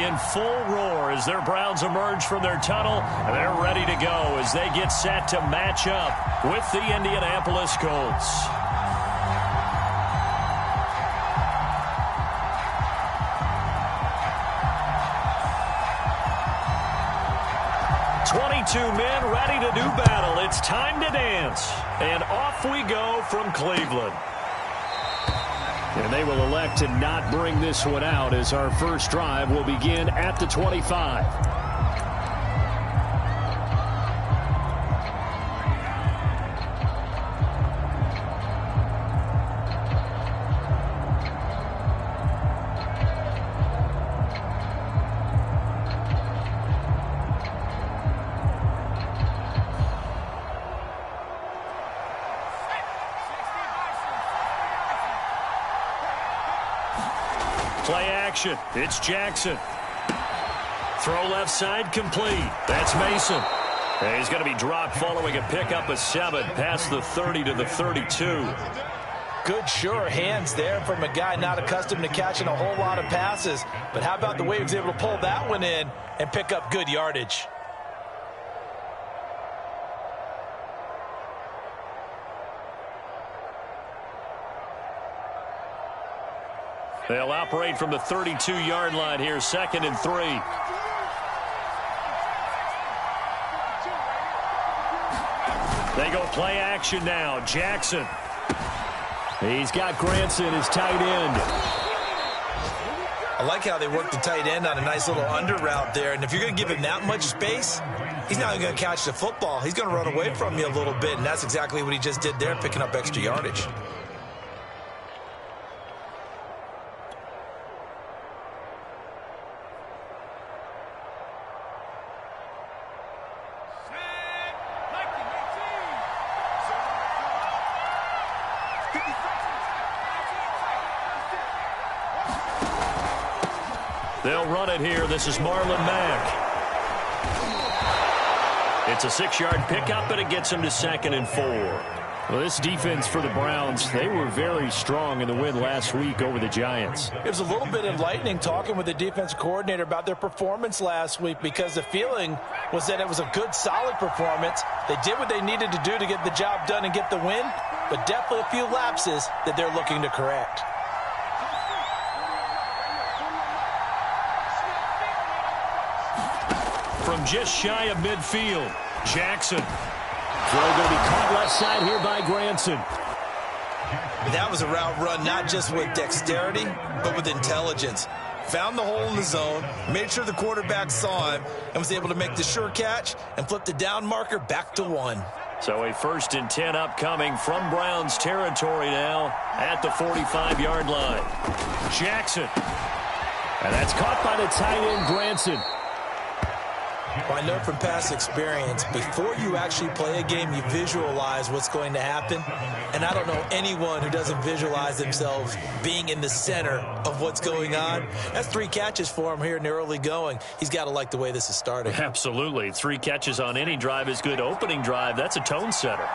in full roar as their Browns emerge from their tunnel. They're ready to go as they get set to match up with the Indianapolis Colts. 22 men ready to do battle. It's time to dance. And off we go from Cleveland. And they will elect to not bring this one out as our first drive will begin at the 25. Play action. It's Jackson. Throw left side complete. That's Mason. And he's going to be dropped following a pickup of 7 past the 30 to the 32. Good, sure hands there from a guy not accustomed to catching a whole lot of passes. But how about the way he was able to pull that one in and pick up good yardage? They'll operate from the 32-yard line here, 2nd and 3. They go play action now. Jackson. He's got Granson, his tight end. I like how they work the tight end on a nice little under route there. And if you're going to give him that much space, he's not going to catch the football. He's going to run away from you a little bit, and that's exactly what he just did there, picking up extra yardage. They'll run it here. This is Marlon Mack. It's a 6-yard pickup, and it gets him to 2nd and 4. Well, this defense for the Browns, they were very strong in the win last week over the Giants. It was a little bit enlightening talking with the defense coordinator about their performance last week because the feeling was that it was a good, solid performance. They did what they needed to do to get the job done and get the win, but definitely a few lapses that they're looking to correct. From just shy of midfield, Jackson. Throw going to be caught left side here by Granson. That was a route run not just with dexterity, but with intelligence. Found the hole in the zone, made sure the quarterback saw him, and was able to make the sure catch and flip the down marker back to 1. So a 1st and 10 upcoming from Browns territory now at the 45-yard line. Jackson. And that's caught by the tight end, Granson. Well, I know from past experience, before you actually play a game, you visualize what's going to happen. And I don't know anyone who doesn't visualize themselves being in the center of what's going on. That's 3 catches for him here in the early going. He's got to like the way this is starting. Absolutely. 3 catches on any drive is good. Opening drive, that's a tone setter.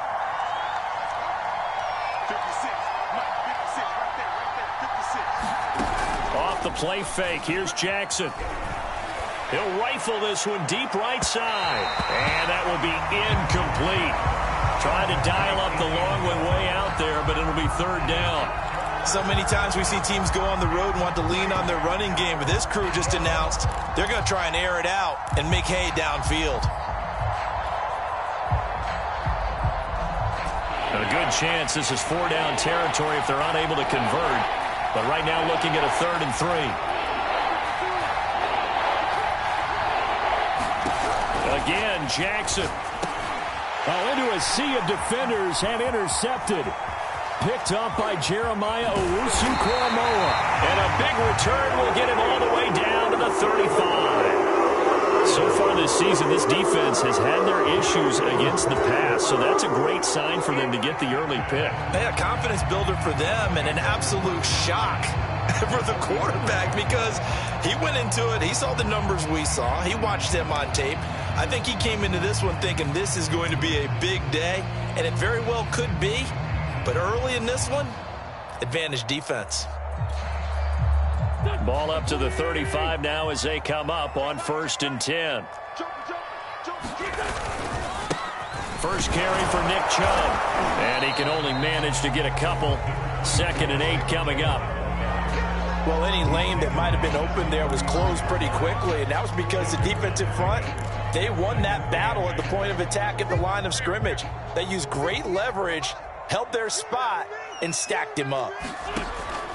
Off the play fake, here's Jackson. He'll rifle this one deep right side. And that will be incomplete. Trying to dial up the long one way out there, but it'll be 3rd down. So many times we see teams go on the road and want to lean on their running game, but this crew just announced they're going to try and air it out and make hay downfield. A good chance this is 4-down territory if they're unable to convert. But right now looking at a 3rd and 3. Again, Jackson. Into a sea of defenders and intercepted. Picked up by Jeremiah Owusu-Koramoah. And a big return will get him all the way down to the 35. So far this season, this defense has had their issues against the pass. So that's a great sign for them to get the early pick. A confidence builder for them and an absolute shock for the quarterback because he went into it. He saw the numbers we saw. He watched them on tape. I think he came into this one thinking this is going to be a big day, and it very well could be. But early in this one, advantage defense. Ball up to the 35 now as they come up on 1st and 10. First carry for Nick Chubb. And he can only manage to get a couple. 2nd and 8 coming up. Well, any lane that might have been open there was closed pretty quickly, and that was because the defensive front, they won that battle at the point of attack at the line of scrimmage. They used great leverage, held their spot, and stacked him up.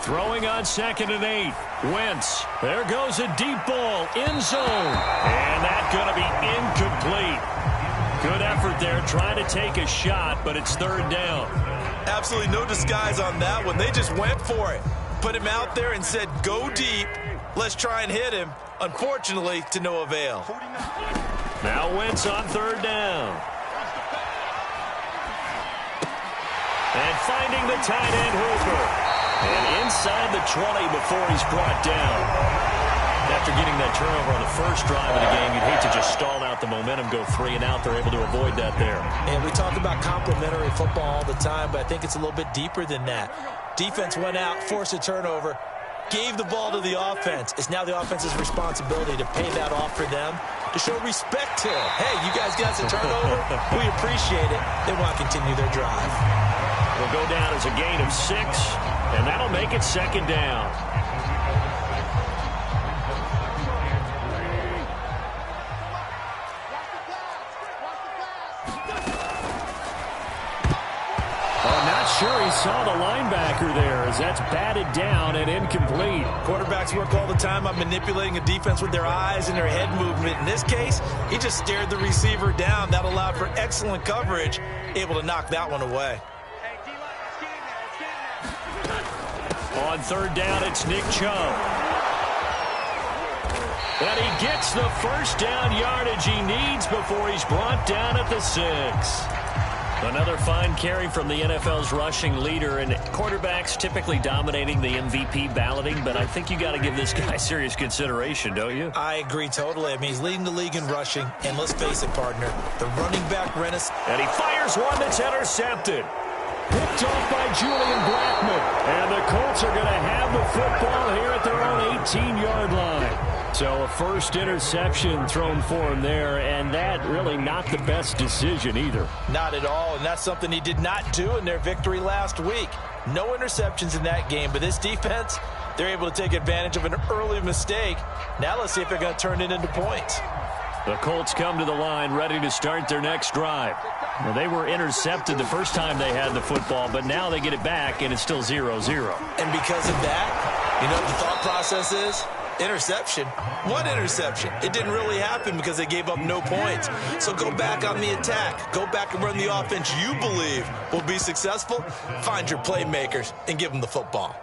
Throwing on 2nd and 8. Wentz. There goes a deep ball. End zone. And that's going to be incomplete. Good effort there trying to take a shot, but it's 3rd down. Absolutely no disguise on that one. They just went for it. Put him out there and said, go deep. Let's try and hit him. Unfortunately, to no avail. Now Wentz on 3rd down. And finding the tight end Hooper. And inside the 20 before he's brought down. After getting that turnover on the first drive of the game, you'd hate to just stall out the momentum, go 3 and out. They're able to avoid that there. And we talk about complementary football all the time, but I think it's a little bit deeper than that. Defense went out, forced a turnover, gave the ball to the offense. It's now the offense's responsibility to pay that off for them, to show respect to them. Hey, you guys got the turnover. We appreciate it. They want to continue their drive. Will go down as a gain of 6, and that'll make it 2nd down. Sure, he saw the linebacker there as that's batted down and incomplete. Quarterbacks work all the time on manipulating a defense with their eyes and their head movement. In this case, he just stared the receiver down. That allowed for excellent coverage, able to knock that one away. On 3rd down, it's Nick Chubb. And he gets the 1st down yardage he needs before he's brought down at the 6. Another fine carry from the NFL's rushing leader, and quarterbacks typically dominating the MVP balloting, but I think you got to give this guy serious consideration, don't you? I agree totally. I mean, he's leading the league in rushing, and let's face it, partner, the running back renaissance. And he fires one that's intercepted. Picked off by Julian Blackmon. And the Colts are going to have the football here at their own 18-yard line. So a first interception thrown for him there, and that really not the best decision either. Not at all, and that's something he did not do in their victory last week. No interceptions in that game, but this defense, they're able to take advantage of an early mistake. Now let's see if they're going to turn it into points. The Colts come to the line ready to start their next drive. Well, they were intercepted the first time they had the football, but now they get it back, and it's still 0-0. And because of that, you know what the thought process is? Interception. What interception? It didn't really happen because they gave up no points. So go back on the attack. Go back and run the offense you believe will be successful. Find your playmakers and give them the football.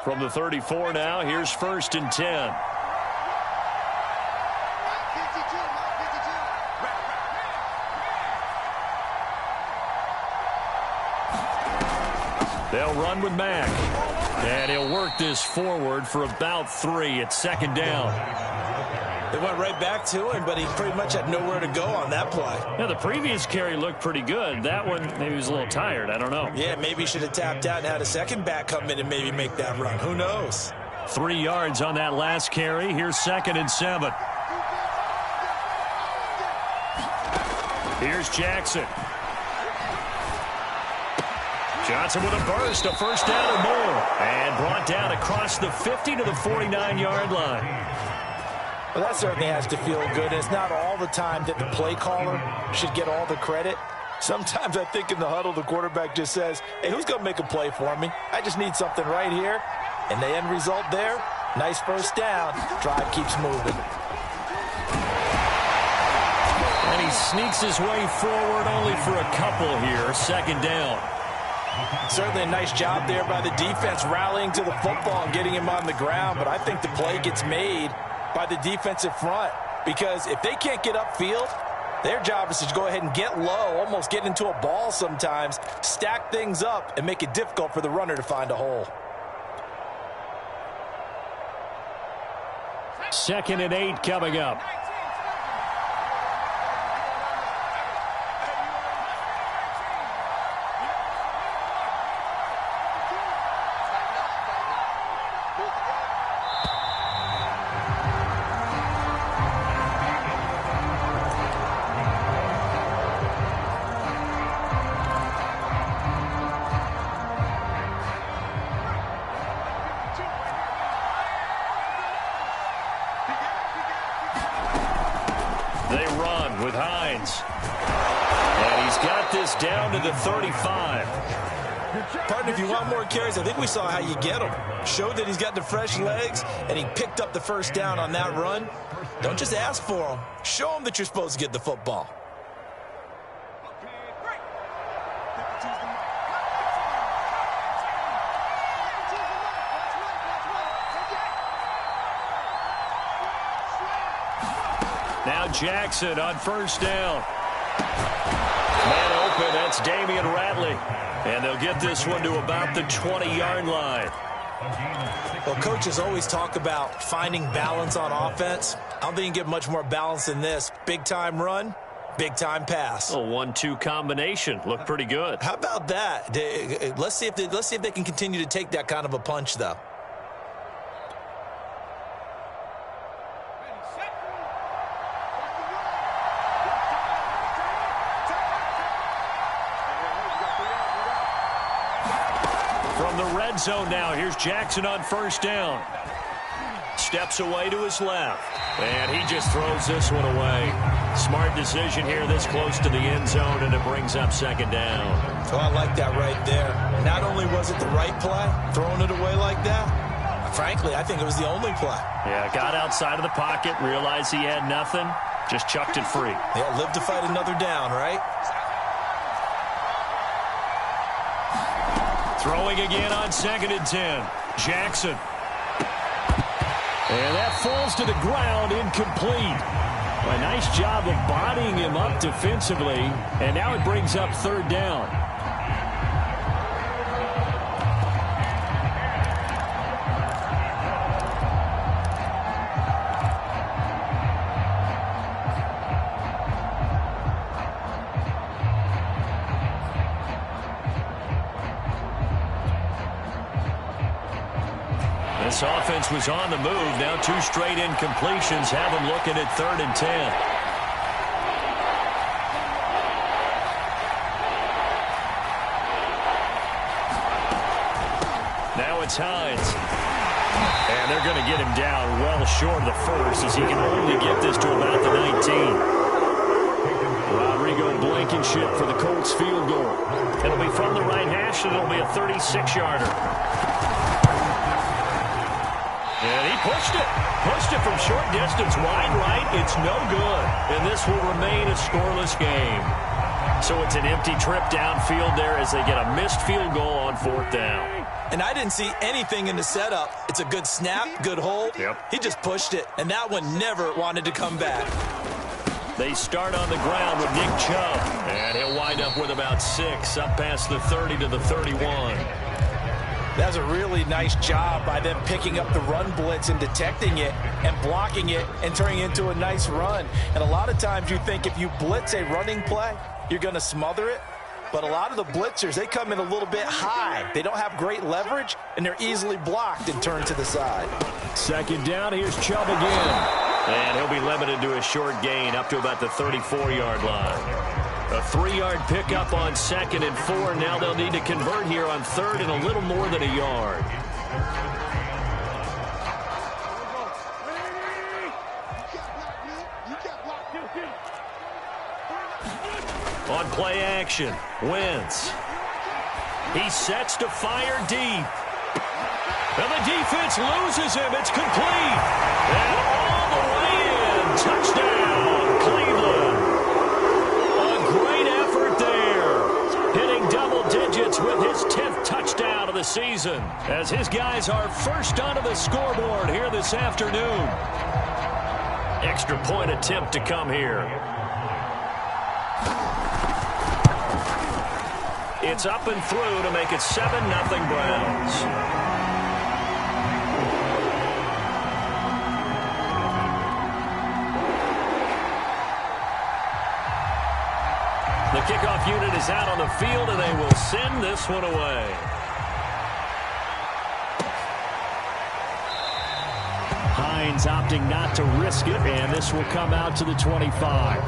From the 34 now, here's 1st and 10. They'll run with Mack. And he'll work this forward for about 3 at 2nd down. They went right back to him, but he pretty much had nowhere to go on that play. Yeah, the previous carry looked pretty good. That one, maybe he was a little tired. I don't know. Yeah, maybe he should have tapped out and had a second back come in and maybe make that run. Who knows? 3 yards on that last carry. Here's 2nd and 7. Here's Jackson. Johnson with a burst, a first down or more. And brought down across the 50 to the 49-yard line. Well, that certainly has to feel good. It's not all the time that the play caller should get all the credit. Sometimes I think in the huddle, the quarterback just says, hey, who's going to make a play for me? I just need something right here. And the end result there, nice first down. Drive keeps moving. And he sneaks his way forward only for a couple here. 2nd down. Certainly a nice job there by the defense rallying to the football and getting him on the ground. But I think the play gets made by the defensive front, because if they can't get upfield, their job is to go ahead and get low, almost get into a ball sometimes, stack things up, and make it difficult for the runner to find a hole. 2nd and 8 coming up. yards. And he's got this down to the 35. Partner, if you want more carries, I think we saw how you get them. Showed that he's got the fresh legs, and he picked up the first down on that run. Don't just ask for them. Show them that you're supposed to get the football. Now Jackson on first down. Man open, that's Damian Ratley. And they'll get this one to about the 20-yard line. Well, coaches always talk about finding balance on offense. I don't think you can get much more balance than this. Big-time run, big-time pass. A 1-2 combination. Looked pretty good. How about that? Let's see if they can continue to take that kind of a punch, though. From the red zone now, here's Jackson on first down. Steps away to his left. And he just throws this one away. Smart decision here this close to the end zone, and it brings up second down. Oh, I like that right there. Not only was it the right play, throwing it away like that, frankly, I think it was the only play. Yeah, got outside of the pocket, realized he had nothing, just chucked it free. Yeah, live to fight another down, right? Throwing again on 2nd and 10. Jackson. And that falls to the ground, incomplete. A nice job of bodying him up defensively. And now it brings up third down. This offense was on the move. Now 2 straight incompletions have them looking at 3rd and 10. Now it's Hines. And they're going to get him down well short of the first as he can only get this to about the 19. Rodrigo Blankenship for the Colts field goal. It'll be from the right hash, and it'll be a 36-yarder. And he pushed it from short distance, wide right. It's no good, and this will remain a scoreless game. So it's an empty trip downfield there as they get a missed field goal on 4th down. And I didn't see anything in the setup. It's a good snap, good hold. Yep. He just pushed it, and that one never wanted to come back. They start on the ground with Nick Chubb, and he'll wind up with about 6, up past the 30 to the 31. That's a really nice job by them picking up the run blitz and detecting it and blocking it and turning it into a nice run. And a lot of times you think if you blitz a running play, you're going to smother it. But a lot of the blitzers, they come in a little bit high. They don't have great leverage, and they're easily blocked and turned to the side. 2nd down, here's Chubb again. And he'll be limited to a short gain up to about the 34-yard line. A 3-yard pickup on 2nd and 4. Now they'll need to convert here on 3rd and a little more than a yard. On play action, Wentz. He sets to fire deep. And the defense loses him. It's complete. And all the way in. Touchdown, Cleveland. Great effort there, hitting double digits with his 10th touchdown of the season, as his guys are first onto the scoreboard here this afternoon. Extra point attempt to come here. It's up and through to make it 7-0 Browns. The kickoff unit is out on the field, and they will send this one away. Hines opting not to risk it, and this will come out to the 25.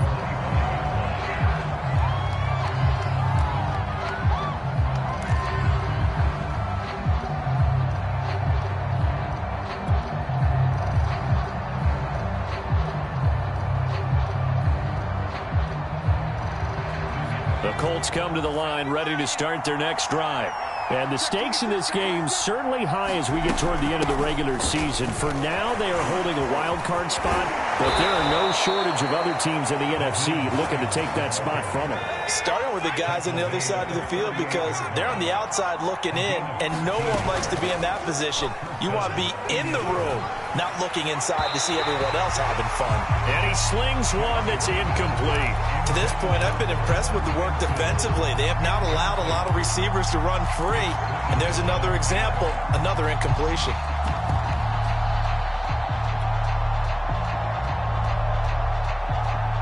offense come to the line, ready to start their next drive. And the stakes in this game certainly high as we get toward the end of the regular season. For now, they are holding a wild card spot, but there are no shortage of other teams in the NFC looking to take that spot from them. Starting with the guys on the other side of the field because they're on the outside looking in, and no one likes to be in that position. You want to be in the room, not looking inside to see everyone else having fun. And he slings one that's incomplete. To this point, I've been impressed with the work defensively. They have not allowed a lot of receivers to run free. And there's another example, another incompletion.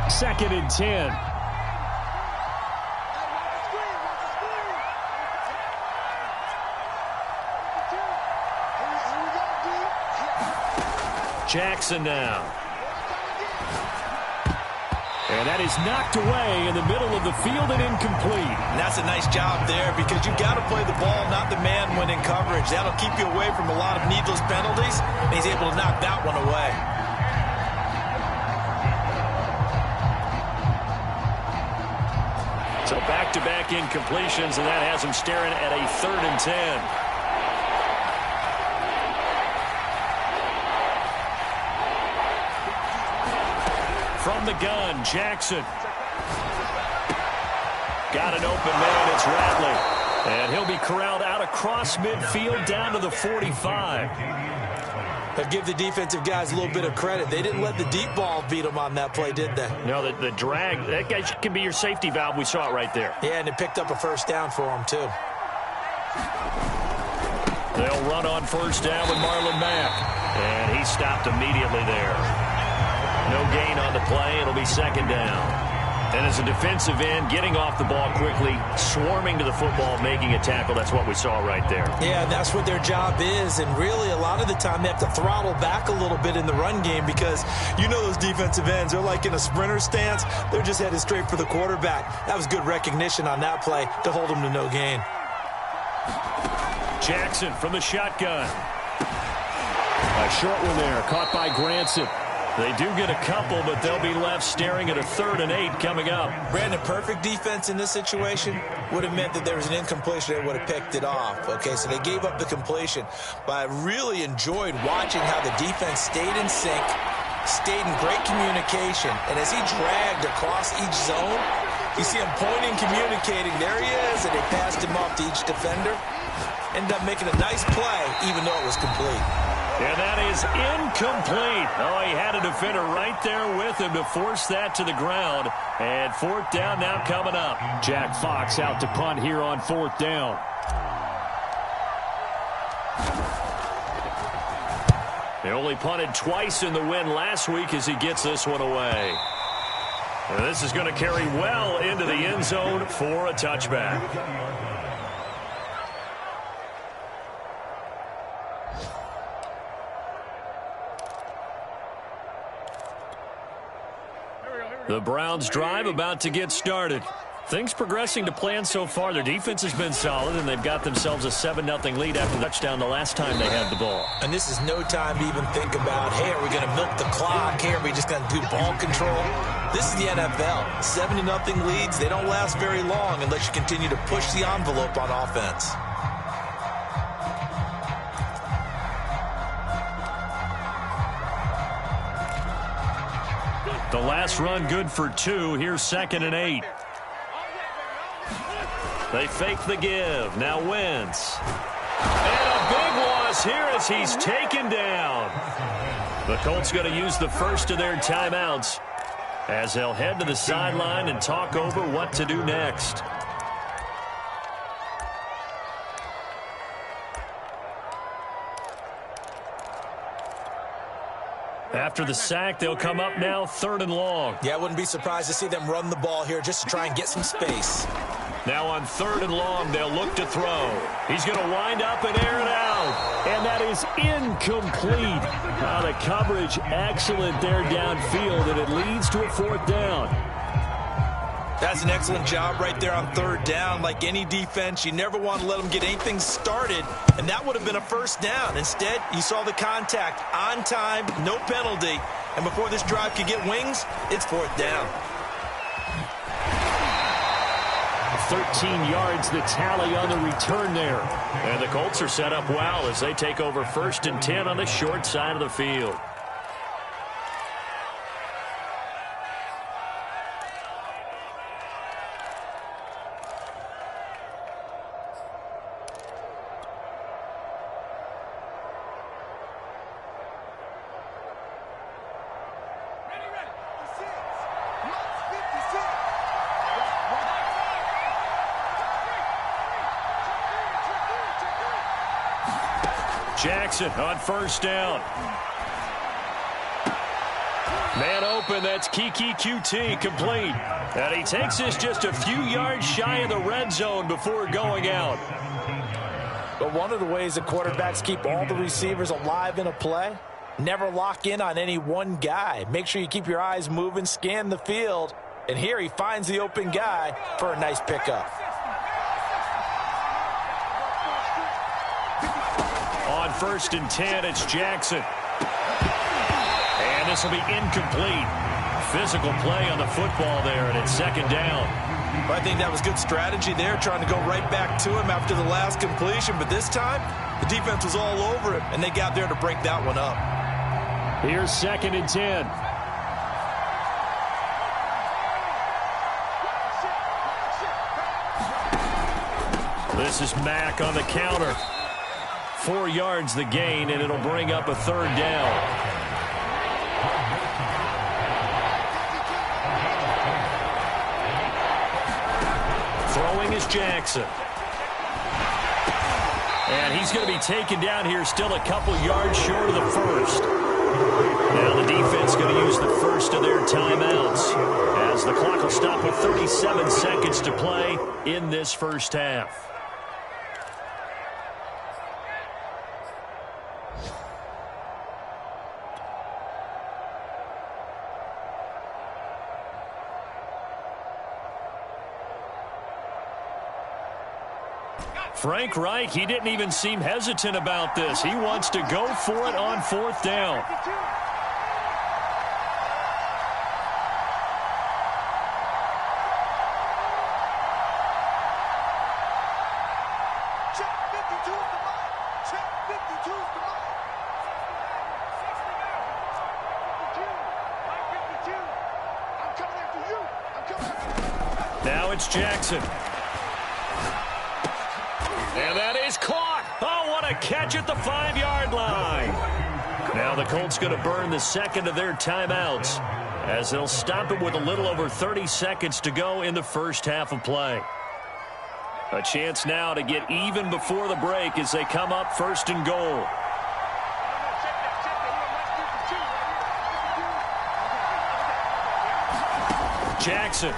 Second and 10. Jackson now. And that is knocked away in the middle of the field and incomplete. And that's a nice job there because you got to play the ball, not the man when in coverage. That'll keep you away from a lot of needless penalties, and he's able to knock that one away. So back-to-back incompletions, and that has him staring at a 3rd and 10. From the gun, Jackson. Got an open man, it's Ratley. And he'll be corralled out across midfield down to the 45. But give the defensive guys a little bit of credit. They didn't let the deep ball beat them on that play, did they? No, the drag, that guy can be your safety valve. We saw it right there. Yeah, and it picked up a first down for him, too. They'll run on first down with Marlon Mack. And he stopped immediately there. No gain on the play. It'll be 2nd down. And as a defensive end, getting off the ball quickly, swarming to the football, making a tackle, that's what we saw right there. Yeah, and that's what their job is. And really, a lot of the time, they have to throttle back a little bit in the run game because you know those defensive ends, they're like in a sprinter stance. They're just headed straight for the quarterback. That was good recognition on that play to hold them to no gain. Jackson from the shotgun. A short one there, caught by Granson. They do get a couple, but they'll be left staring at a 3rd and 8 coming up. Brandon, perfect defense in this situation would have meant that there was an incompletion. They would have picked it off. Okay, so they gave up the completion. But I really enjoyed watching how the defense stayed in sync, stayed in great communication. And as he dragged across each zone, you see him pointing, communicating. There he is, and they passed him off to each defender. Ended up making a nice play, even though it was complete. And that is incomplete. Oh, he had a defender right there with him to force that to the ground. And 4th down now coming up. Jack Fox out to punt here on 4th down. They only punted twice in the win last week as he gets this one away. And this is going to carry well into the end zone for a touchback. The Browns drive about to get started. Things progressing to plan so far. Their defense has been solid, and they've got themselves a 7-0 lead after the touchdown the last time they had the ball. And this is no time to even think about, hey, are we going to milk the clock? Hey, are we just going to do ball control? This is the NFL. 7-0 leads, they don't last very long unless you continue to push the envelope on offense. The last run good for 2. Here's 2nd and 8. They fake the give. Now Wentz. And a big loss here as he's taken down. The Colts going to use the first of their timeouts as they'll head to the sideline and talk over what to do next. After the sack, they'll come up now 3rd and long. Yeah, I wouldn't be surprised to see them run the ball here just to try and get some space. Now on 3rd and long, they'll look to throw. He's going to wind up and air it out. And that is incomplete. The coverage excellent there downfield, and it leads to a 4th down. That's an excellent job right there on 3rd down. Like any defense, you never want to let them get anything started, and that would have been a 1st down. Instead, you saw the contact on time, no penalty, and before this drive could get wings, it's 4th down. 13 yards, the tally on the return there. And the Colts are set up well as they take over 1st and 10 on the short side of the field. Jackson on 1st down. Man open, that's Kiki QT, complete. And he takes this just a few yards shy of the red zone before going out. But one of the ways that quarterbacks keep all the receivers alive in a play, never lock in on any one guy. Make sure you keep your eyes moving, scan the field. And here he finds the open guy for a nice pickup. On 1st and 10, it's Jackson. And this will be incomplete. Physical play on the football there, and it's 2nd down. I think that was good strategy there, trying to go right back to him after the last completion. But this time, the defense was all over him, and they got there to break that one up. Here's 2nd and 10. This is Mack on the counter. 4 yards the gain, and it'll bring up a 3rd down. Throwing is Jackson. And he's going to be taken down here still a couple yards short of the 1st. Now the defense going to use the 1st of their timeouts as the clock will stop with 37 seconds to play in this 1st half. Frank Reich, he didn't even seem hesitant about this. He wants to go for it on 4th down. Now it's Jackson. And that is caught. Oh, what a catch at the 5-yard line. Now the Colts going to burn the 2nd of their timeouts as they'll stop it with a little over 30 seconds to go in the 1st half of play. A chance now to get even before the break as they come up 1st and goal. Jackson.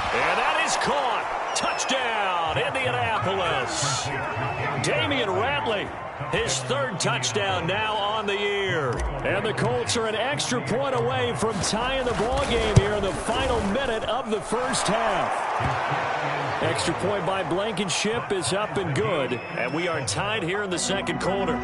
And that is caught. Touchdown, Indianapolis. Damian Ratley, his 3rd touchdown now on the year. And the Colts are an extra point away from tying the ball game here in the final minute of the 1st half. Extra point by Blankenship is up and good. And we are tied here in the 2nd quarter.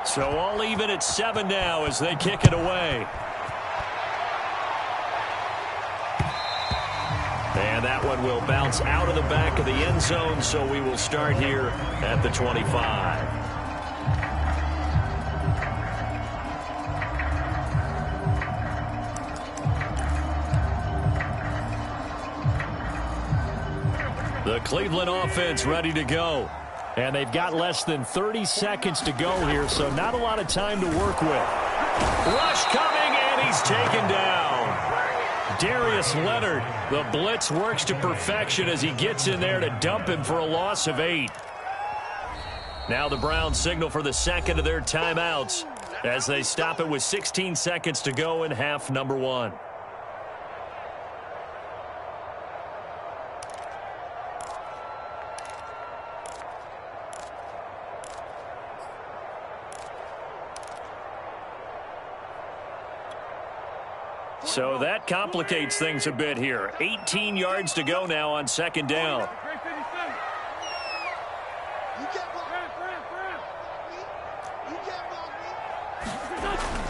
So all even at 7 now as they kick it away. And that one will bounce out of the back of the end zone, so we will start here at the 25. The Cleveland offense ready to go. And they've got less than 30 seconds to go here, so not a lot of time to work with. Rush coming, and he's taken down. Darius Leonard, the blitz works to perfection as he gets in there to dump him for a loss of 8. Now the Browns signal for the 2nd of their timeouts as they stop it with 16 seconds to go in half number 1. So that complicates things a bit here. 18 yards to go now on 2nd down.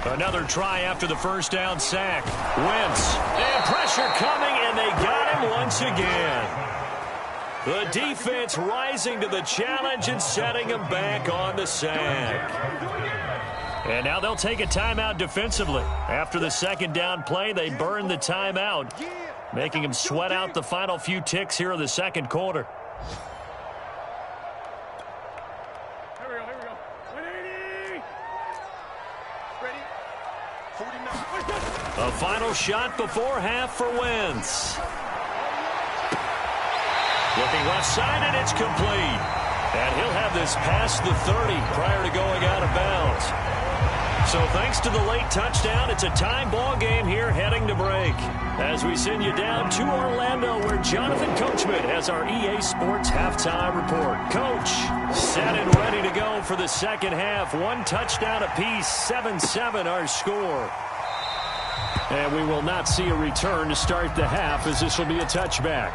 Another try after the first down sack. Wentz. And pressure coming, and they got him once again. The defense rising to the challenge and setting him back on the sack. And now they'll take a timeout defensively. After the second down play, they burn the timeout, making him sweat out the final few ticks here in the second quarter. A final shot before half for Wentz. Looking left side, and it's complete. And he'll have this past the 30 prior to going out of bounds. So thanks to the late touchdown, it's a tie ball game here heading to break. As we send you down to Orlando, where Jonathan Coachman has our EA Sports halftime report. Coach, set and ready to go for the second half. One touchdown apiece, 7-7 our score. And we will not see a return to start the half, as this will be a touchback.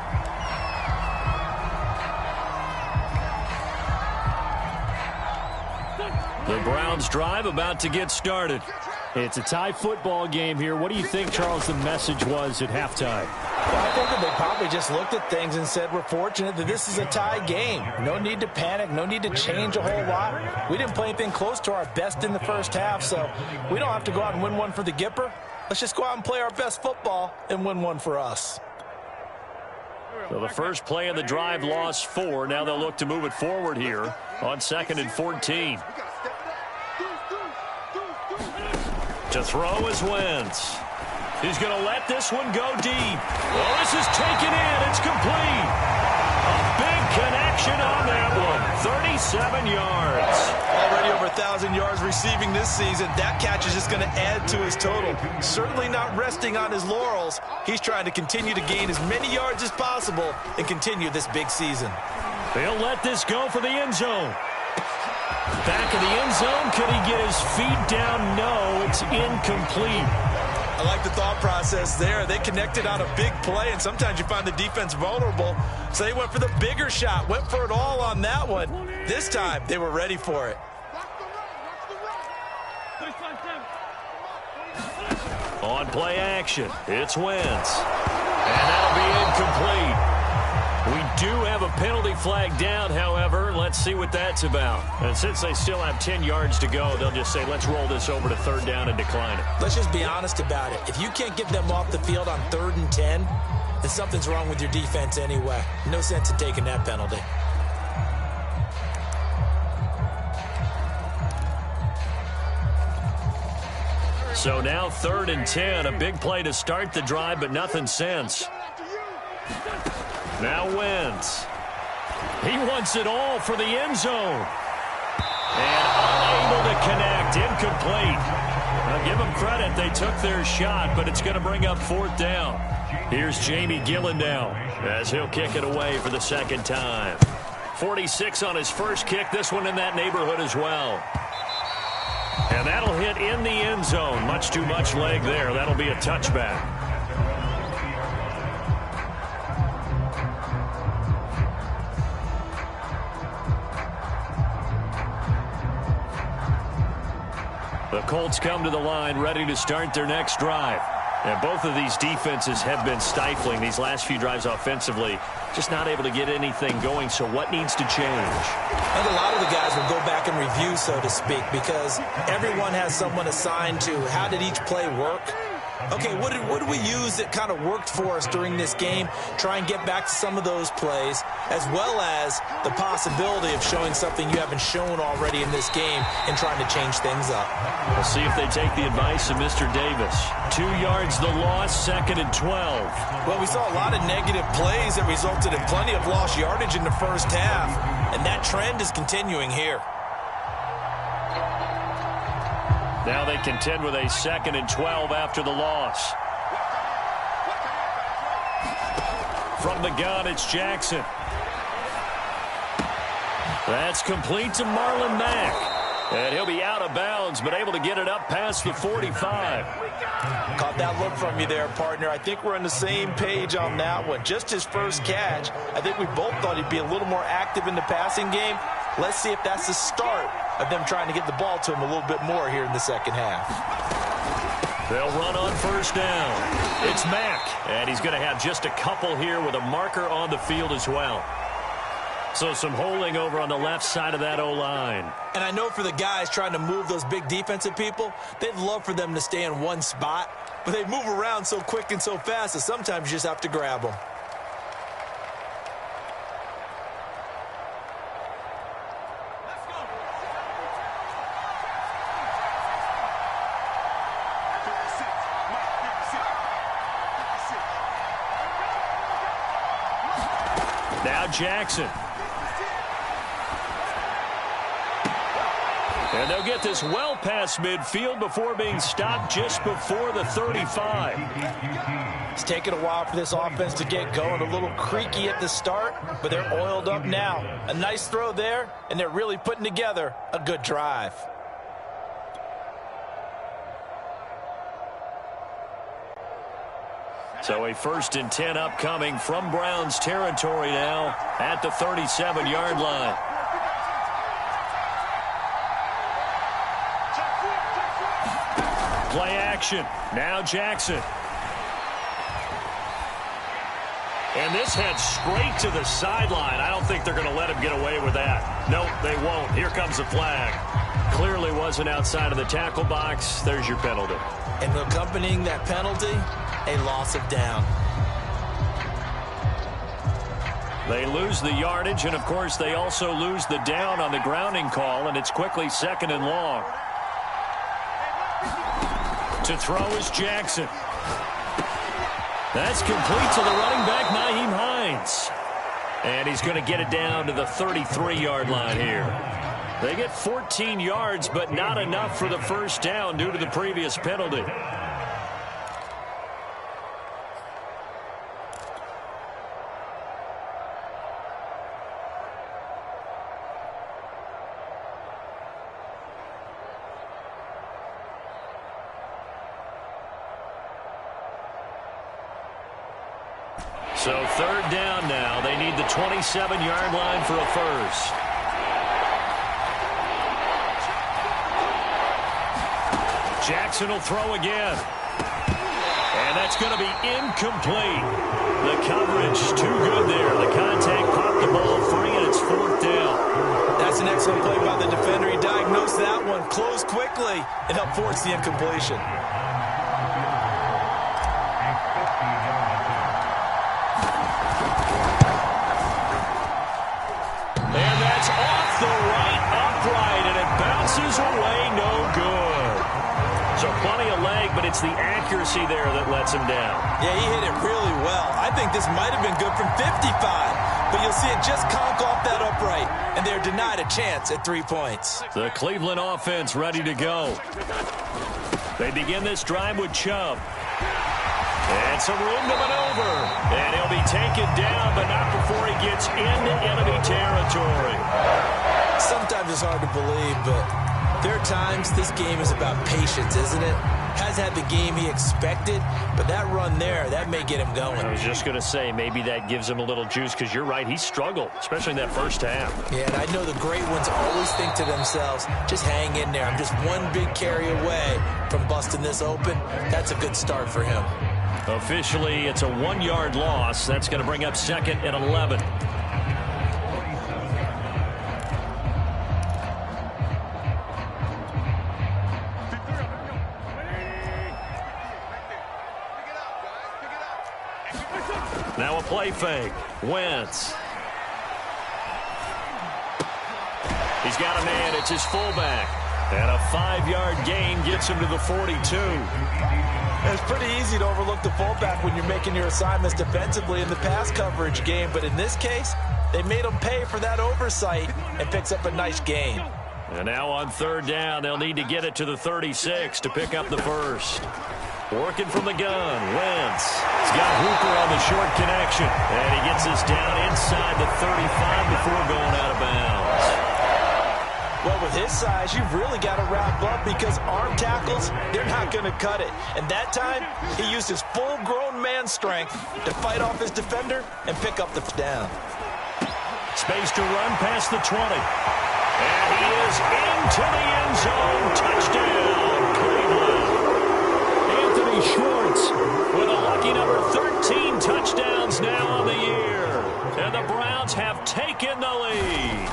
The Browns drive about to get started. It's a tie football game here. What do you think, Charles, the message was at halftime? Well, I think that they probably just looked at things and said, we're fortunate that this is a tie game. No need to panic. No need to change a whole lot. We didn't play anything close to our best in the first half, so we don't have to go out and win one for the Gipper. Let's just go out and play our best football and win one for us. So the first play of the drive lost 4. Now they'll look to move it forward here on 2nd and 14. To throw is Wentz. He's going to let this one go deep. Well, this is taken in. It's complete. A big connection on that one. 37 yards. Already over 1,000 yards receiving this season. That catch is just going to add to his total. Certainly not resting on his laurels. He's trying to continue to gain as many yards as possible and continue this big season. They'll let this go for the end zone. Back of the end zone. Could he get his feet down? No, it's incomplete. I like the thought process there. They connected on a big play, and sometimes you find the defense vulnerable. So they went for the bigger shot, went for it all on that one. This time, they were ready for it. On play action, it's Wentz. And that'll be incomplete. We do have a penalty flag down, however. Let's see what that's about. And since they still have 10 yards to go, they'll just say, let's roll this over to 3rd down and decline it. Let's just be honest about it. If you can't get them off the field on 3rd and 10, then something's wrong with your defense anyway. No sense in taking that penalty. So now 3rd and 10, a big play to start the drive, but nothing since. Now Wentz. He wants it all for the end zone. And unable to connect. Incomplete. Now give them credit. They took their shot, but it's going to bring up 4th down. Here's Jamie Gillen now as he'll kick it away for the second time. 46 on his first kick. This one in that neighborhood as well. And that'll hit in the end zone. Much too much leg there. That'll be a touchback. The Colts come to the line ready to start their next drive. And both of these defenses have been stifling these last few drives offensively. Just not able to get anything going, so what needs to change? I think a lot of the guys will go back and review, so to speak, because everyone has someone assigned to how did each play work. Okay, what did we use that kind of worked for us during this game? Try and get back to some of those plays, as well as the possibility of showing something you haven't shown already in this game and trying to change things up. We'll see if they take the advice of Mr. Davis. 2 yards the loss, 2nd and 12. Well, we saw a lot of negative plays that resulted in plenty of lost yardage in the first half, and that trend is continuing here. Now they contend with a 2nd and 12 after the loss. From the gun, it's Jackson. That's complete to Marlon Mack. And he'll be out of bounds, but able to get it up past the 45. Caught that look from you there, partner. I think we're on the same page on that one. Just his first catch. I think we both thought he'd be a little more active in the passing game. Let's see if that's the start of them trying to get the ball to him a little bit more here in the second half. They'll run on first down. It's Mack, and he's going to have just a couple here with a marker on the field as well. So some holding over on the left side of that O-line. And I know for the guys trying to move those big defensive people, they'd love for them to stay in one spot, but they move around so quick and so fast that sometimes you just have to grab them. Now Jackson. And they'll get this well past midfield before being stopped just before the 35. It's taken a while for this offense to get going. A little creaky at the start, but they're oiled up now. A nice throw there, and they're really putting together a good drive. So a 1st and 10 upcoming from Browns territory now at the 37-yard line. Play action. Now Jackson. And this heads straight to the sideline. I don't think they're going to let him get away with that. Nope, they won't. Here comes the flag. Clearly wasn't outside of the tackle box. There's your penalty. And accompanying that penalty, a loss of down. They lose the yardage, and, of course, they also lose the down on the grounding call, and it's quickly 2nd and long. To throw is Jackson. That's complete to the running back, Nyheim Hines. And he's going to get it down to the 33-yard line here. They get 14 yards, but not enough for the first down due to the previous penalty. So 3rd down now. They need the 27-yard line for a first. Jackson will throw again. And that's going to be incomplete. The coverage too good there. The contact popped the ball free, and it's 4th down. That's an excellent play by the defender. He diagnosed that one, closed quickly, and helped force the incompletion. And that's off the right upright, and it bounces away, no good. So plenty of leg, but it's the accuracy there that lets him down. Yeah, he hit it really well. I think this might have been good from 55, but you'll see it just conk off that upright, and they're denied a chance at 3 points. The Cleveland offense ready to go. They begin this drive with Chubb. And some room to maneuver. And he'll be taken down, but not before he gets into enemy territory. Sometimes it's hard to believe, but there are times this game is about patience, isn't it? Has had the game he expected, but that run there, that may get him going. I was just going to say, maybe that gives him a little juice, because you're right, he struggled, especially in that first half. Yeah, and I know the great ones always think to themselves, just hang in there. I'm just one big carry away from busting this open. That's a good start for him. Officially, it's a 1-yard loss. That's going to bring up 2nd and 11. Now a play fake. Wentz. He's got a man. It's his fullback. And a 5-yard gain gets him to the 42. It's pretty easy to overlook the fullback when you're making your assignments defensively in the pass coverage game. But in this case, they made him pay for that oversight and picks up a nice gain. And now on 3rd down, they'll need to get it to the 36 to pick up the first. Working from the gun, Wentz. He's got Hooper on the short connection. And he gets this down inside the 35 before going out of bounds. Well, with his size, you've really got to wrap up because arm tackles, they're not going to cut it. And that time, he used his full-grown man strength to fight off his defender and pick up the down. Space to run past the 20. And he is into the end zone. Touchdown, Cleveland. Anthony Schwartz with a lucky number 13 touchdowns now on the year. And the Browns have taken the lead.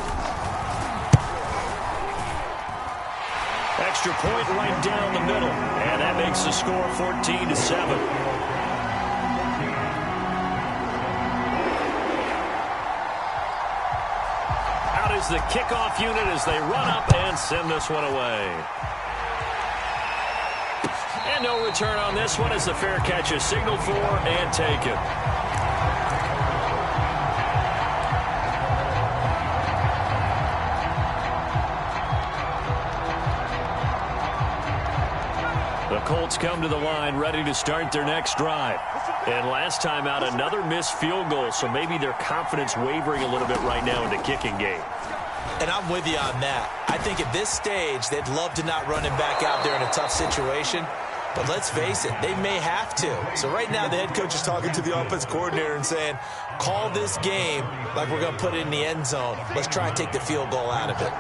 Extra point right down the middle. And that makes the score 14-7. Out is the kickoff unit as they run up and send this one away. And no return on this one as the fair catch is signaled for and taken. The Colts come to the line ready to start their next drive. And last time out, another missed field goal, so maybe their confidence wavering a little bit right now in the kicking game. And I'm with you on that. I think at this stage, they'd love to not run him back out there in a tough situation. But let's face it, they may have to. So right now, the head coach is talking to the offense coordinator and saying, call this game like we're going to put it in the end zone. Let's try and take the field goal out of it.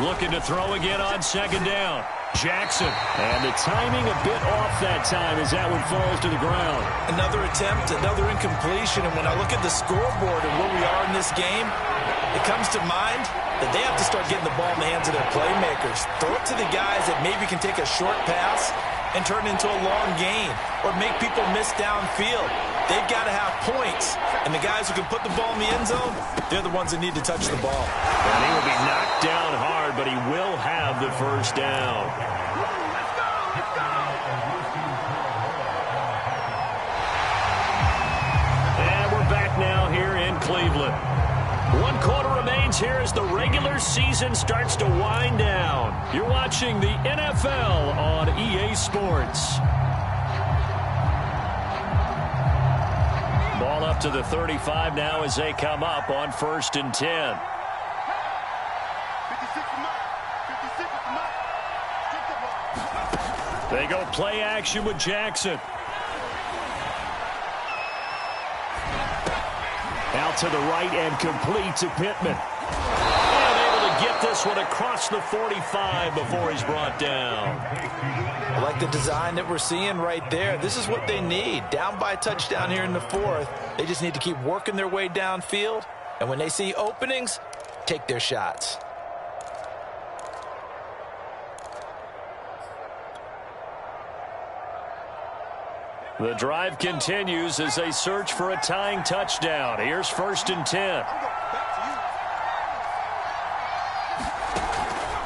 Looking to throw again on second down. Jackson. And the timing a bit off that time as that one falls to the ground. Another attempt, another incompletion. And when I look at the scoreboard and where we are in this game, it comes to mind that they have to start getting the ball in the hands of their playmakers. Throw it to the guys that maybe can take a short pass and turn it into a long gain or make people miss downfield. They've got to have points. And the guys who can put the ball in the end zone, they're the ones that need to touch the ball. And he will be knocked down hard, but he will have the first down. And we're back now here in Cleveland. 1 quarter remains here as the regular season starts to wind down. You're watching the NFL on EA Sports. Ball up to the 35 now as they come up on 1st and 10. They go play action with Jackson. Out to the right and complete to Pittman. And able to get this one across the 45 before he's brought down. I like the design that we're seeing right there. This is what they need. Down by a touchdown here in the 4th. They just need to keep working their way downfield. And when they see openings, take their shots. The drive continues as they search for a tying touchdown. Here's 1st and 10.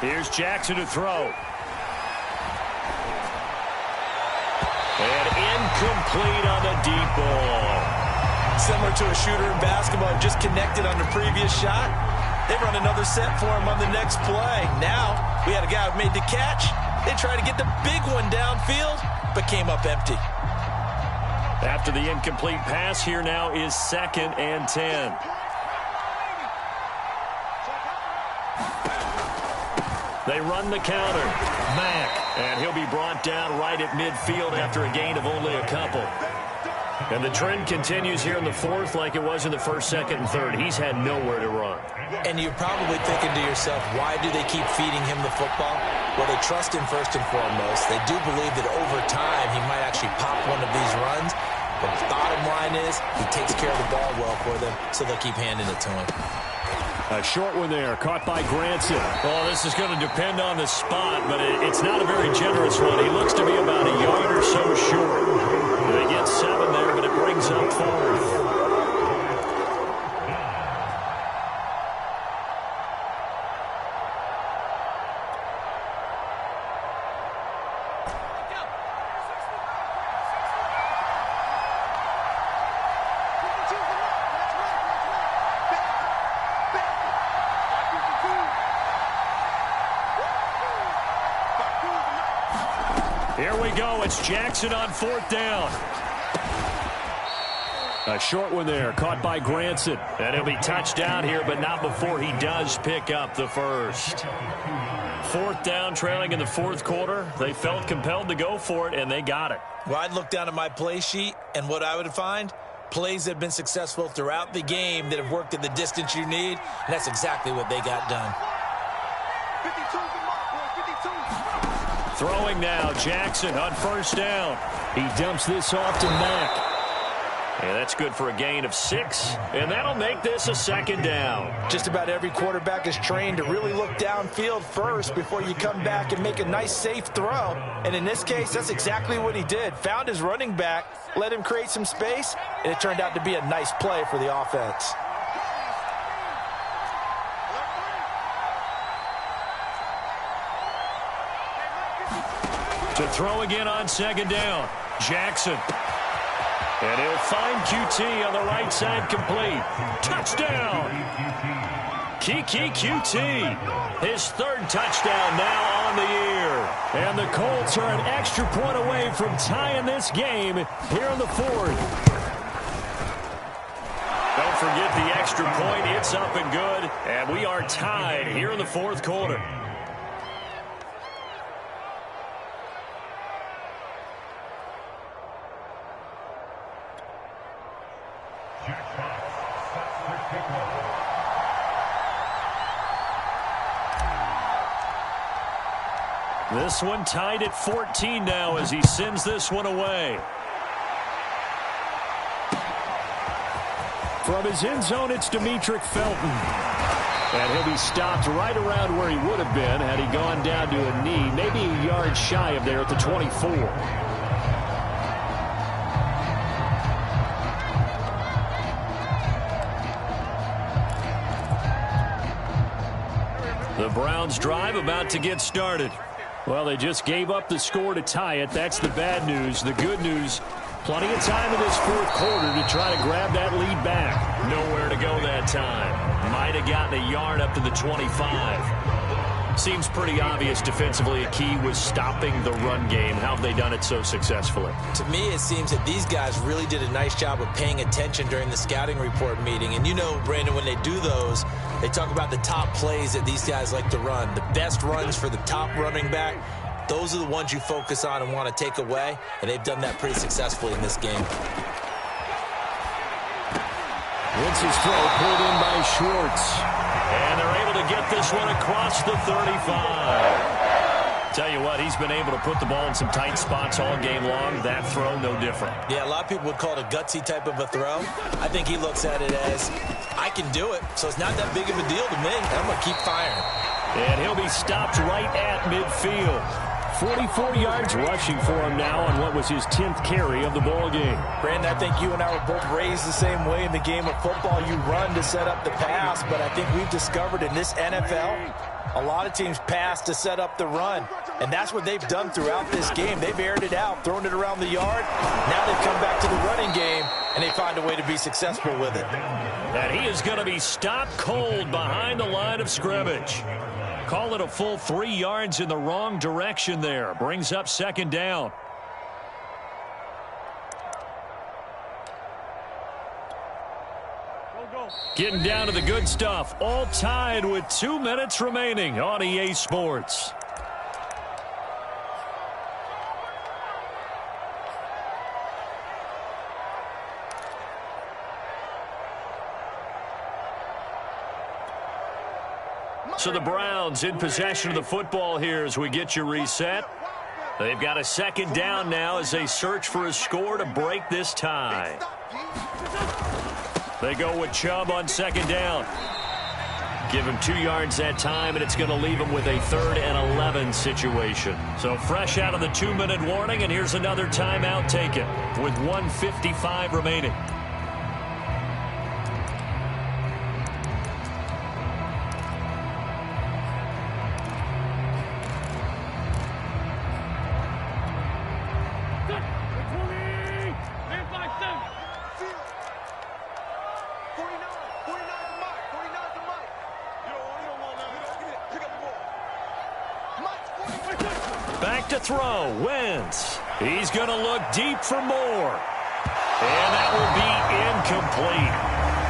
Here's Jackson to throw. And incomplete on the deep ball. Similar to a shooter in basketball, just connected on the previous shot. They run another set for him on the next play. Now, we had a guy who made the catch. They tried to get the big one downfield, but came up empty. After the incomplete pass, here now is 2nd and 10. They run the counter. Mack. And he'll be brought down right at midfield after a gain of only a couple. And the trend continues here in the 4th like it was in the 1st, 2nd, and 3rd. He's had nowhere to run. And you're probably thinking to yourself, why do they keep feeding him the football? Well, they trust him first and foremost. They do believe that over time he might actually pop one of these runs. But the bottom line is he takes care of the ball well for them, so they'll keep handing it to him. A short one there, caught by Granson. Well, this is going to depend on the spot, but it's not a very generous one. He looks to be about a yard or so short. They get 7 there, but it brings up 4th. Here we go. It's Jackson on 4th down. A short one there, caught by Granson. And he'll be touched down here, but not before he does pick up the first. 4th down, trailing in the 4th quarter. They felt compelled to go for it, and they got it. Well, I'd look down at my play sheet, and what I would find, Plays that have been successful throughout the game that have worked at the distance you need, and that's exactly what they got done. Throwing now, Jackson on first down. He dumps this off to Mack. And that's good for a gain of 6, and that'll make this a second down. Just about every quarterback is trained to really look downfield first before you come back and make a nice, safe throw. And in this case, that's exactly what he did. Found his running back, let him create some space, and it turned out to be a nice play for the offense. To throw again on second down, Jackson. And he'll find QT on the right side, complete. Touchdown! Kiki QT, his third touchdown now on the year. And the Colts are an extra point away from tying this game here in the fourth. Don't forget the extra point. It's up and good. And we are tied here in the fourth quarter. This one tied at 14 now as he sends this one away. From his end zone, it's Demetric Felton. And he'll be stopped right around where he would have been had he gone down to a knee, maybe a yard shy of there at the 24. The Browns drive about to get started. Well, they just gave up the score to tie it. That's the bad news. The good news, plenty of time in this fourth quarter to try to grab that lead back. Nowhere to go that time. Might have gotten a yard up to the 25. Seems pretty obvious defensively a key was stopping the run game. How have they done it so successfully? To me, it seems that these guys really did a nice job of paying attention during the scouting report meeting. And you know, Brandon, when they do those, they talk about the top plays that these guys like to run. The best runs for the top running back, those are the ones you focus on and want to take away. And they've done that pretty successfully in this game. Wentz's throw pulled in by Schwartz. And they're able to get this one across the 35. Tell you what, he's been able to put the ball in some tight spots all game long. That throw, no different. Yeah, a lot of people would call it a gutsy type of a throw. I think he looks at it as, I can do it, so it's not that big of a deal to me. I'm going to keep firing. And he'll be stopped right at midfield. 44 yards rushing for him now on what was his 10th carry of the ball game. Brandon, I think you and I were both raised the same way in the game of football. You run to set up the pass, but I think we've discovered in this NFL, a lot of teams pass to set up the run. And that's what they've done throughout this game. They've aired it out, thrown it around the yard. Now they've come back to the running game, and they find a way to be successful with it. And he is going to be stopped cold behind the line of scrimmage. Call it a full 3 yards in the wrong direction there. Brings up second down. Getting down to the good stuff. All tied with 2 minutes remaining on EA Sports. So the Browns in possession of the football here as we get you reset. They've got a second down now as they search for a score to break this tie. They go with Chubb on second down. Give him 2 yards that time, and it's going to leave him with a 3rd and 11 situation. So fresh out of the 2-minute warning, and here's another timeout taken with 1:55 remaining. Back to throw, Wentz. He's going to look deep for more. And that will be incomplete.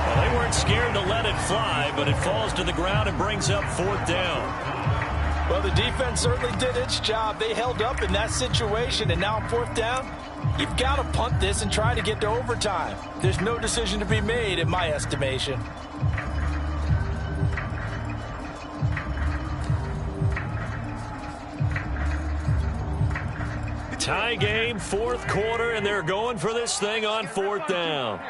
Well, they weren't scared to let it fly, but it falls to the ground and brings up 4th down. Well, the defense certainly did its job. They held up in that situation, and now on fourth down, you've got to punt this and try to get to overtime. There's no decision to be made in my estimation. Tie game, fourth quarter, and they're going for this thing on fourth down.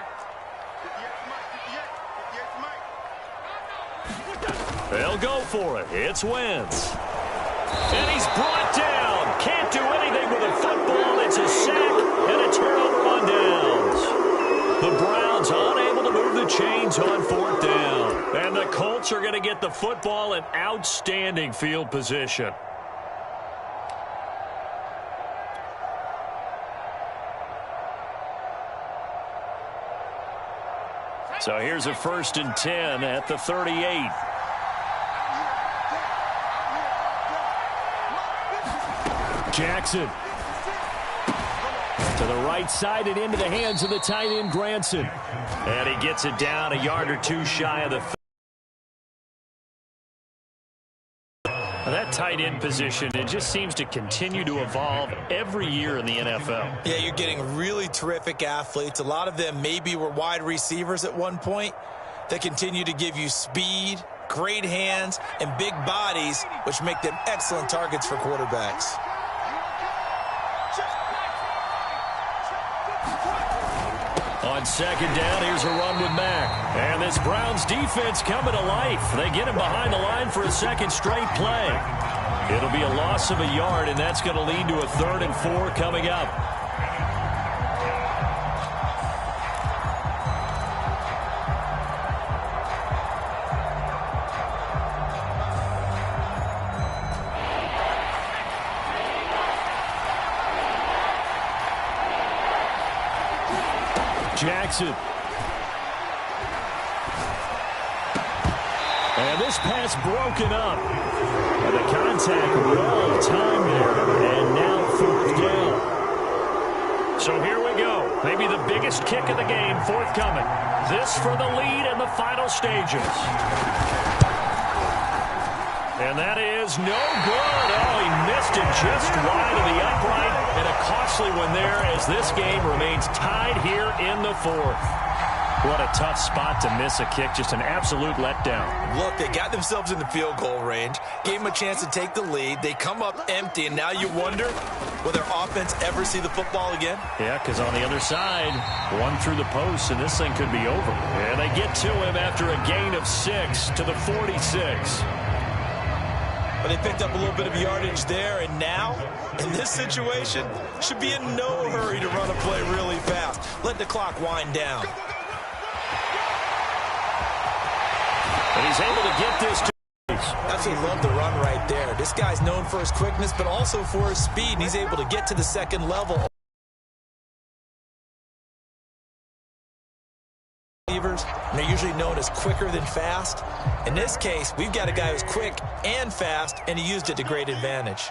They'll go for it. It's Wentz. And he's brought down. Can't do anything with a football. It's a sack and a turnover on downs. The Browns unable to move the chains on fourth down. And the Colts are going to get the football in outstanding field position. So here's a 1st and 10 at the 38. Jackson to the right side and into the hands of the tight end, Granson. And he gets it down a yard or two shy of the that tight end position, it just seems to continue to evolve every year in the NFL. Yeah, you're getting really terrific athletes. A lot of them maybe were wide receivers at one point that continue to give you speed, great hands, and big bodies, which make them excellent targets for quarterbacks. On second down, here's a run with Mack. And this Browns defense coming to life. They get him behind the line for a second straight play. It'll be a loss of a yard, and that's going to lead to a 3rd and 4 coming up. Jackson. And this pass broken up. And the contact well timed there. And now 4th down. So here we go. Maybe the biggest kick of the game forthcoming. This for the lead in the final stages. And that is no good. Oh, he missed it just wide of the upright. And a costly one there as this game remains tied here in the 4th. What a tough spot to miss a kick. Just an absolute letdown. Look, they got themselves in the field goal range, gave them a chance to take the lead. They come up empty, and now you wonder, will their offense ever see the football again? Yeah, because on the other side, one through the post, and this thing could be over. And they get to him after a gain of 6 to the 46. But they picked up a little bit of yardage there, and now, in this situation, should be in no hurry to run a play really fast. Let the clock wind down. And he's able to get this to Absolutely love the run right there. This guy's known for his quickness, but also for his speed, and he's able to get to the second level. And they're usually known as quicker than fast. In this case, we've got a guy who's quick and fast, and he used it to great advantage.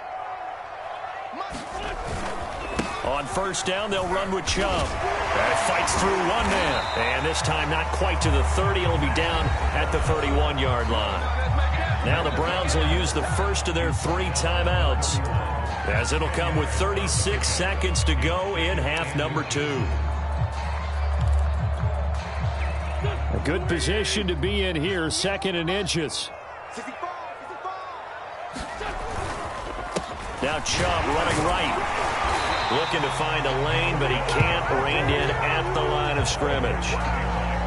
On first down, they'll run with Chubb. That fights through one man. And this time not quite to the 30. It'll be down at the 31-yard line. Now the Browns will use the first of their 3 timeouts, as it'll come with 36 seconds to go in half number 2. A good position to be in here, 2nd and inches. Now Chubb running right. Looking to find a lane, but he can't. Reined in at the line of scrimmage.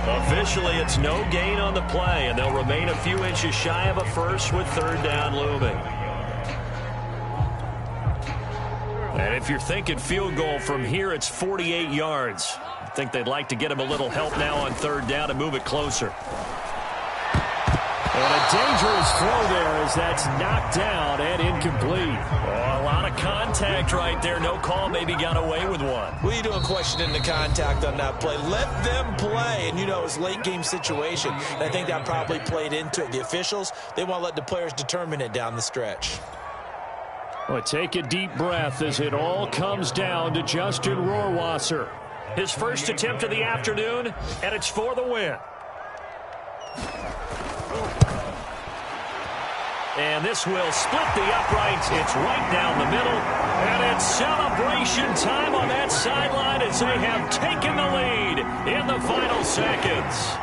Officially, it's no gain on the play, and they'll remain a few inches shy of a first with 3rd down looming. And if you're thinking field goal from here, it's 48 yards. I think they'd like to get him a little help now on 3rd down and move it closer. And a dangerous throw there as that's knocked down and incomplete. Oh, a lot of contact right there. No call. Maybe got away with one. What are you doing questioning the contact on that play? Let them play. And, you know, it's a late-game situation. And I think that probably played into it. The officials, they want to let the players determine it down the stretch. Well, take a deep breath as it all comes down to Justin Rohrwasser. His first attempt of the afternoon, and it's for the win. And this will split the uprights. It's right down the middle. And it's celebration time on that sideline as they have taken the lead in the final seconds.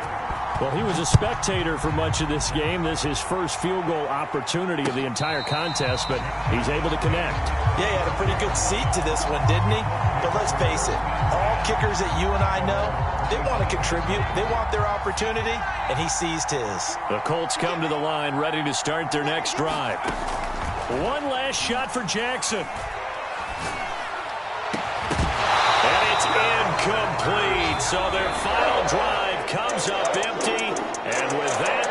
Well, he was a spectator for much of this game. This is his first field goal opportunity of the entire contest, but he's able to connect. Yeah, he had a pretty good seat to this one, didn't he? But let's face it, all kickers that you and I know, they want to contribute. They want their opportunity, and he seized his. The Colts come to the line ready to start their next drive. One last shot for Jackson. And it's incomplete. So their final drive comes up empty. And with that,